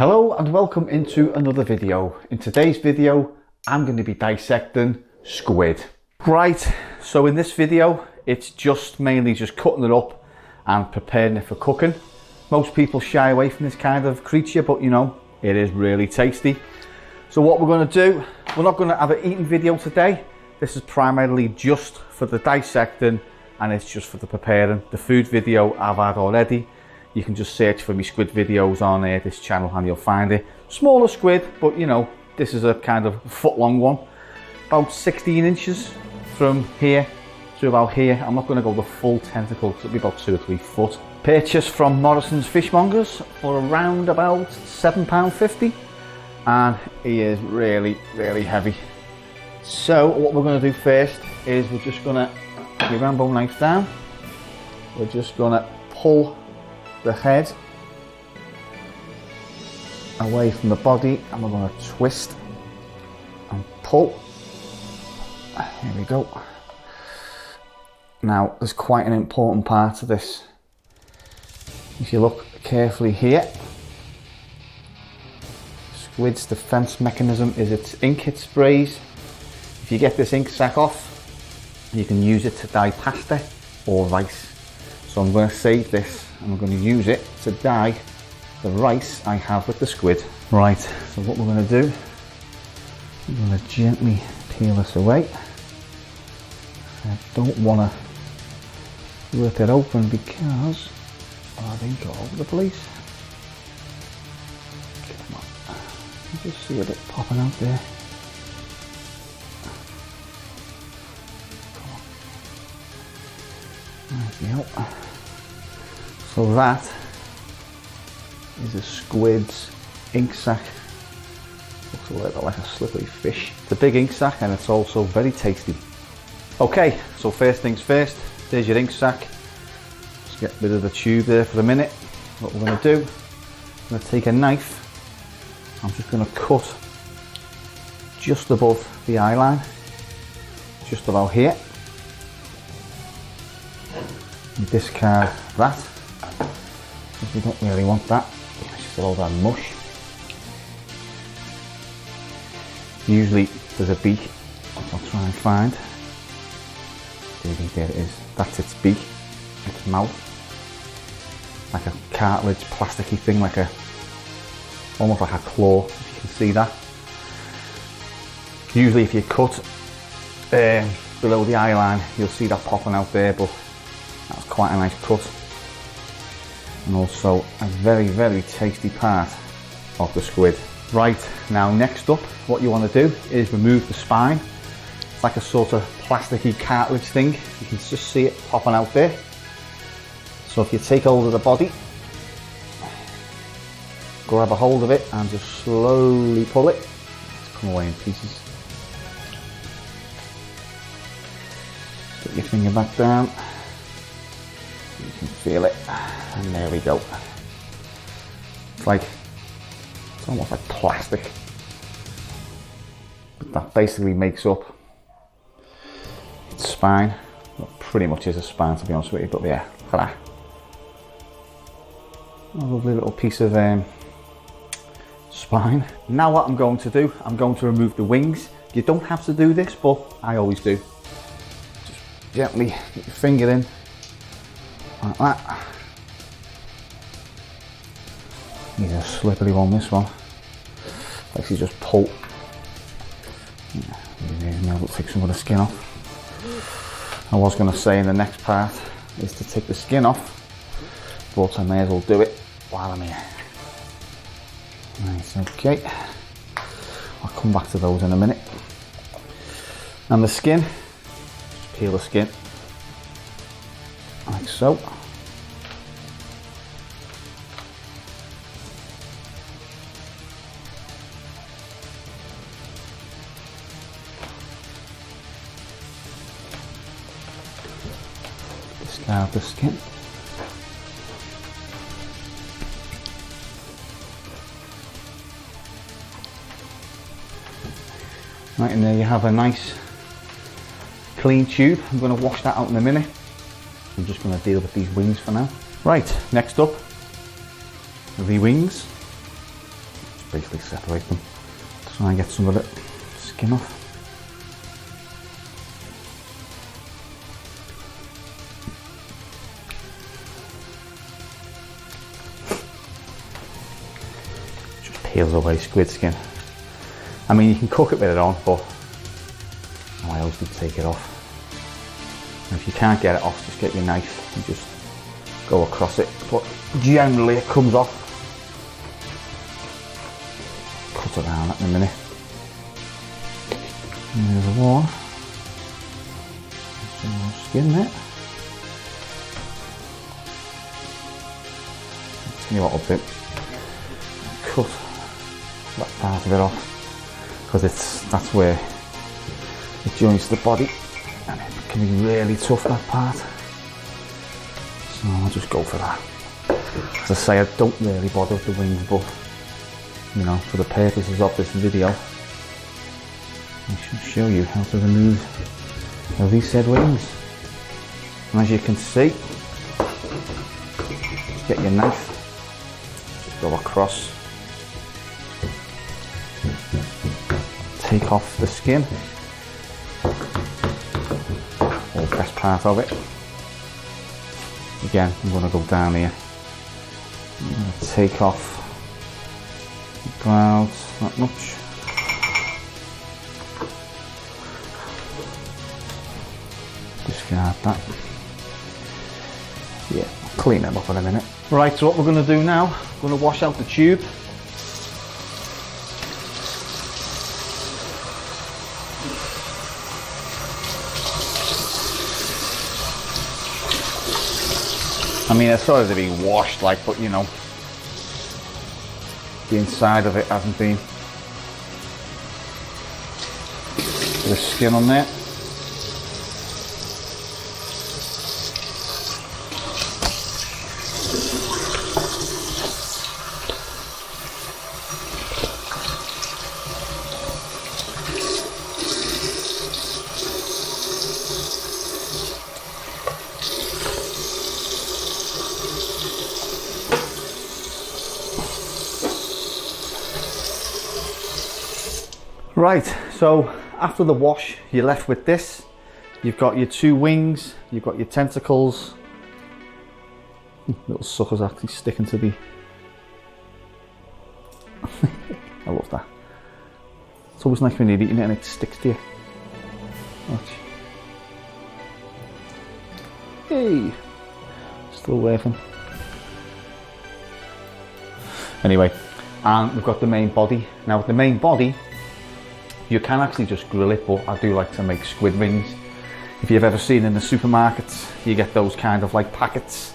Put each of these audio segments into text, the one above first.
Hello and welcome into another video. In today's video, I'm going to be dissecting squid. Right, so in this video, it's mainly just cutting it up and preparing it for cooking. Most people shy away from this kind of creature, but you know, it is really tasty. So what we're going to do, we're not going to have an eating video today. This is primarily just for the dissecting and it's just for the preparing. The food video I've had already. You can just search for me squid videos on this channel and you'll find it. Smaller squid, but you know, this is a kind of foot long one. About 16 inches from here to about here. I'm not going to go the full tentacle because it'll be about 2 or 3 foot. Purchased from Morrison's Fishmongers for around about £7.50. And he is really, really heavy. So what we're going to do first is we're just going to put the Rambo knife down. We're just going to pull the head away from the body and we're going to twist and pull. Here we go. Now there's quite an important part to this. If you look carefully here, squid's defense mechanism is its ink it sprays. If you get this ink sac off, you can use it to dye pasta or rice. So I'm going to save this and I'm going to use it to dye the rice I have with the squid. Right, so what we're going to do, I'm going to gently peel this away. I don't want to rip it open because they go all over the place. Come on, you just see a bit popping out there. There we go. So that is a squid's ink sac. Looks a little like a slippery fish. It's a big ink sac and it's also very tasty. Okay, so first things first, there's your ink sac. Just get rid of the tube there for a minute. What we're going to do, I'm going to take a knife. I'm just going to cut just above the eye line, just about here. And discard that. We don't really want that. It's just all that mush. Usually there's a beak, which I'll try and find. There it is. That's its beak, its mouth. Like a cartilage, plasticky thing, almost like a claw, if you can see that. Usually if you cut below the eye line, you'll see that popping out there, but that's quite a nice cut. And also a very, very tasty part of the squid. Right, now next up, what you want to do is remove the spine. It's like a sort of plasticky cartilage thing. You can just see it popping out there. So if you take hold of the body, grab a hold of it and just slowly pull it. It's come away in pieces. Put your finger back down. You can feel it, and there we go. It's almost like plastic, but that basically makes up its spine. Well, pretty much is a spine, to be honest with you, but yeah, look at that. A lovely little piece of spine. Now what I'm going to do, I'm going to remove the wings. You don't have to do this, but I always do. Just gently get your finger in. Like that. Need a slippery one, this one. Actually just pull. Now we'll take some of the skin off. I was going to say in the next part is to take the skin off, but I may as well do it while I'm here. Right, okay. I'll come back to those in a minute. And the skin, just peel the skin. Like so. Discard the skin. Right, and there you have a nice clean tube. I'm going to wash that out in a minute. I'm just going to deal with these wings for now. Right, next up, the wings. basically separate them. Try and get some of the skin off. Just peels away squid skin. I mean, you can cook it with it on, but I always do take it off. And if you can't get it off, just get your knife and just go across it. But generally it comes off. Cut it down in a minute. And there's the one. Some more skin there. I'll tell you what I'll do. Cut that part of it off, because that's where it joins the body, and it can be really tough, that part. So I'll just go for that. As I say, I don't really bother with the wings, but you know, for the purposes of this video, I shall show you how to remove these said wings. And as you can see, just get your knife, just go across, take off the skin, or the best part of it. Again, I'm going to go down here. I'm going to take off the clouds, not much. Discard that. Yeah, I'll clean them up in a minute. Right, so what we're going to do now, we're going to wash out the tube. I mean, it's sort of to be washed, like, but you know, the inside of it hasn't been. Bit of skin on there. Right, so after the wash, you're left with this. You've got your two wings, you've got your tentacles. Little suckers actually sticking to the... I love that. It's always nice when you're eating it and it sticks to you. Watch. Hey! Still working. Anyway, and we've got the main body. Now with the main body, you can actually just grill it, but I do like to make squid rings. If you've ever seen in the supermarkets, you get those kind of like packets,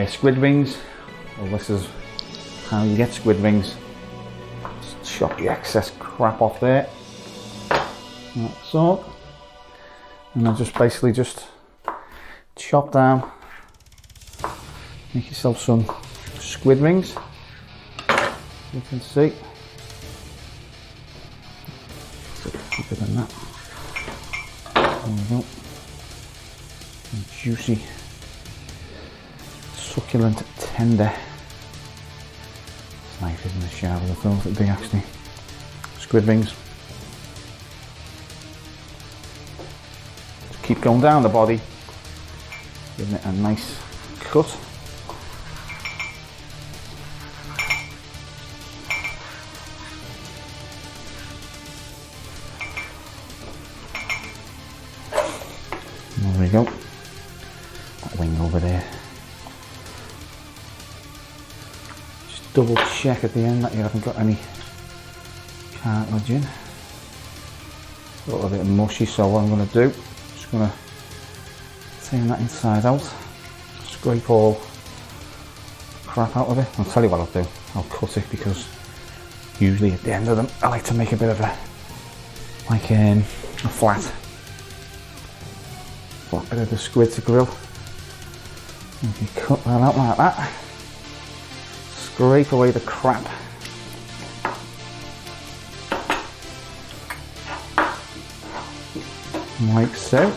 squid rings. Well, this is how you get squid rings. Just chop the excess crap off there, like so. And then just basically just chop down, make yourself some squid rings. You can see. Deeper than that. There we go. And juicy, succulent, tender. It's nice, isn't it? Sharp as I thought it'd be actually. Squid rings. Just keep going down the body, giving it a nice cut. There we go. That wing over there. Just double check at the end that you haven't got any cartilage in. A little bit mushy, so what I'm going to do, just going to turn that inside out, scrape all the crap out of it. I'll tell you what I'll do, I'll cut it, because usually at the end of them I like to make a bit of a, like a flat bit of the squid to grill. And if you cut that out like that, scrape away the crap. Like so.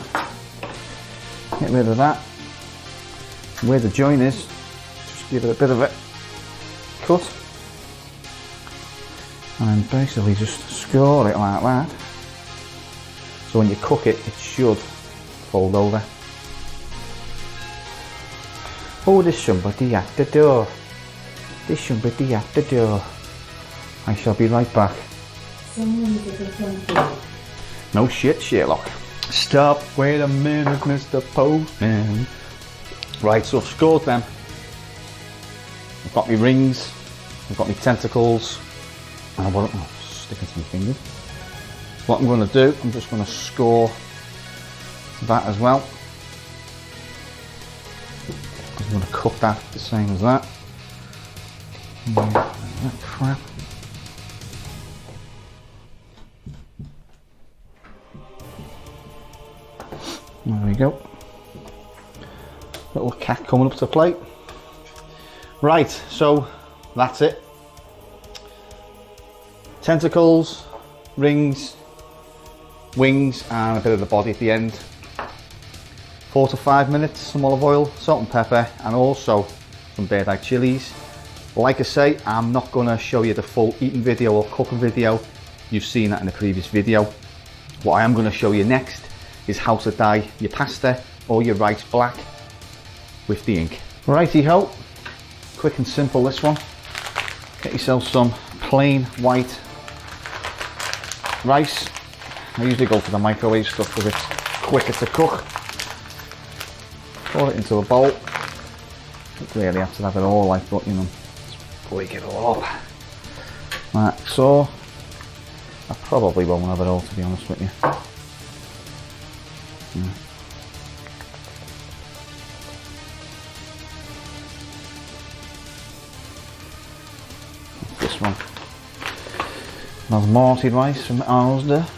Get rid of that. Where the joint is, just give it a bit of a cut. and basically just score it like that. So when you cook it, it should fold over. Oh, there's somebody at the door. There's somebody at the door. I shall be right back. No shit, Sherlock. Stop, wait a minute, Mr. Postman. Right, so I've scored them. I've got my rings, I've got my tentacles, and I want to stick it to my fingers. What I'm going to do, I'm just going to score that as well. I'm going to cut that the same as that. That crap. There we go. Little cat coming up to plate. Right, so that's it. Tentacles, rings, wings, and a bit of the body at the end. 4 to 5 minutes, some olive oil, salt and pepper, and also some bird eye chilies. Like I say, I'm not going to show you the full eating video or cooking video. You've seen that in the previous video. What I am going to show you next is how to dye your pasta or your rice black with the ink. Righty ho, quick and simple this one. Get yourself some plain white rice. I usually go for the microwave stuff because it's quicker to cook. Pour it into a bowl. Don't really have to have it all like, but you know, just break it all up. Like so. I probably won't have it all, to be honest with you. This one. Basmati rice from Asda.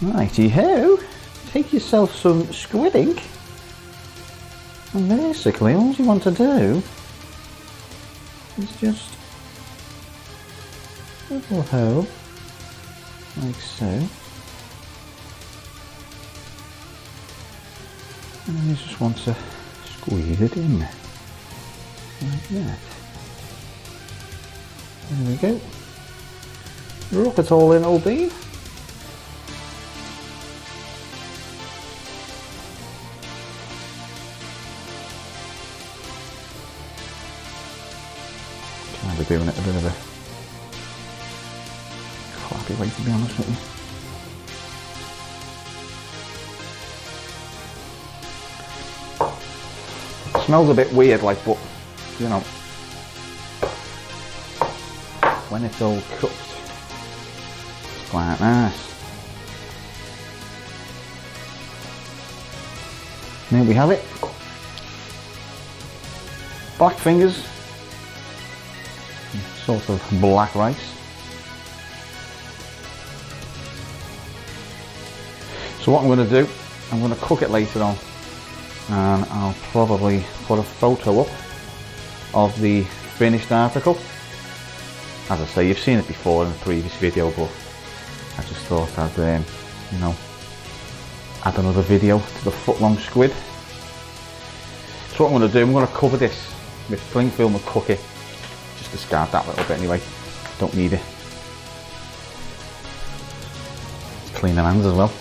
Righty ho. Take yourself some squid ink. And basically all you want to do is just a little hole like so. And then you just want to squeeze it in like that. There we go. Rock it all in, old bean. Kind of doing it a bit of a crappy way, to be honest with you. Smells a bit weird, like, but you know, when it's all cooked, it's quite nice. There we have it. Black fingers, sort of black rice. So what I'm going to do, I'm going to cook it later on, and I'll probably put a photo up of the finished article. As I say, you've seen it before in the previous video, but I just thought I'd, you know, add another video to the foot-long squid. So what I'm going to do, I'm going to cover this with cling film and cook it. Just discard that little bit anyway, don't need it. Clean the hands as well.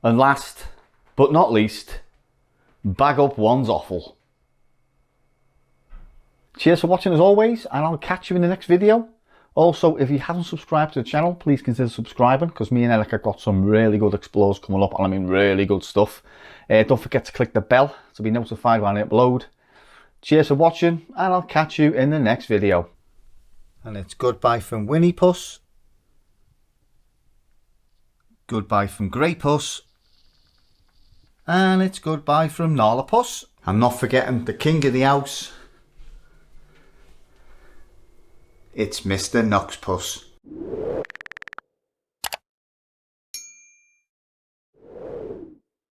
And last but not least, bag up one's offal. Cheers for watching as always, and I'll catch you in the next video. Also, if you haven't subscribed to the channel, please consider subscribing, because me and Eric have got some really good explores coming up, and I mean really good stuff. Don't forget to click the bell to be notified when I upload. Cheers for watching, and I'll catch you in the next video. And it's goodbye from Winnie Puss. Goodbye from Grey Puss. And it's goodbye from Nala Puss. I'm not forgetting the king of the house. It's Mr. Knox Puss.